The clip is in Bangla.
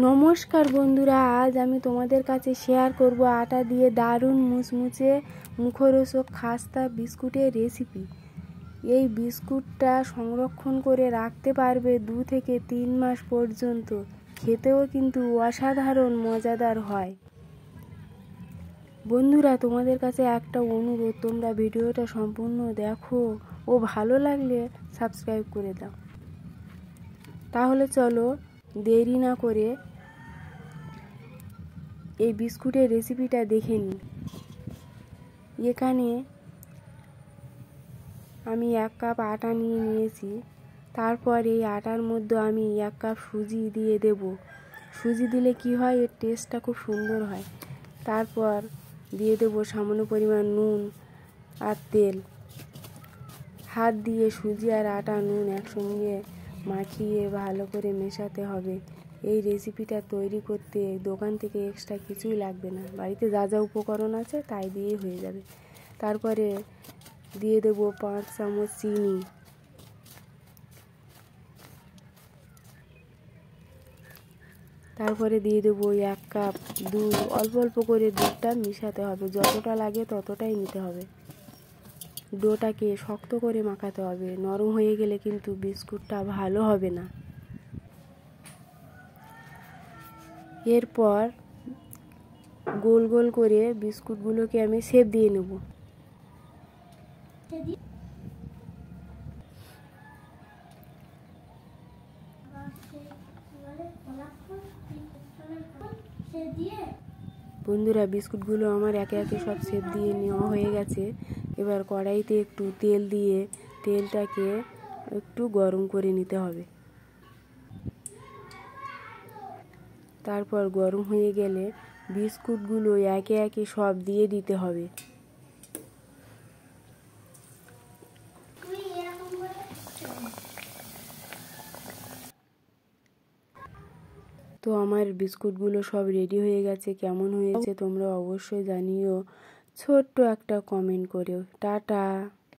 নমস্কার বন্ধুরা, আজ আমি তোমাদের কাছে শেয়ার করব আটা দিয়ে দারুণ মুচমুচে মুখরোচক খাস্তা বিস্কুটের রেসিপি। এই বিস্কুটটা সংরক্ষণ করে রাখতে পারবে 2 থেকে 3 মাস পর্যন্ত। খেতেও কিন্তু অসাধারণ মজাদার হয়। বন্ধুরা, তোমাদের কাছে একটা অনুরোধ, তোমরা ভিডিওটা সম্পূর্ণ দেখো ও ভালো লাগলে সাবস্ক্রাইব করে দাও। তাহলে চলো দেরি না করে এই বিস্কুটের রেসিপিটা দেখে নিই। এখানে আমি 1 কাপ আটা নিয়েছি। তারপর এই আটার মধ্যে আমি 1 কাপ সুজি দিয়ে দেব। সুজি দিলে কি হয়, এর টেস্টটা খুব সুন্দর হয়। তারপর দিয়ে দেব সামান্য পরিমাণ নুন আর তেল। হাত দিয়ে সুজি আর আটা নুন একসঙ্গে মাখিয়ে ভালো করে মেশাতে হবে। এই রেসিপিটা তৈরি করতে দোকান থেকে এক্সট্রা কিছুই লাগবে না, বাড়িতে যা যা উপকরণ আছে তাই দিয়েই হয়ে যাবে। তারপরে দিয়ে দেব 5 চামচ চিনি। তারপরে দিয়ে দেবো 1 কাপ দুধ। অল্প অল্প করে দুধটা মিশাতে হবে, যতটা লাগে ততটাই নিতে হবে। ডোটাকে শক্ত করে মাখাতে হবে, নরম হয়ে গেলে কিন্তু বিস্কুটটা ভালো হবে না। এরপর গোল গোল করে বিস্কুটগুলোকে আমি শেপ দিয়ে নেব। বন্ধুরা, বিস্কুটগুলো আমার একে একে সব শেপ দিয়ে নেওয়া হয়ে গেছে। এবার কড়াইতে একটু তেল দিয়ে তেলটাকে একটু গরম করে নিতে হবে। তারপর গরম হয়ে গেলে বিস্কুটগুলো একে একে সব দিয়ে দিতে হবে। তো আমার বিস্কুটগুলো সব রেডি হয়ে গেছে। কেমন হয়েছে তোমরা অবশ্যই জানিও, ছোট্ট একটা কমেন্ট করেও। টাটা।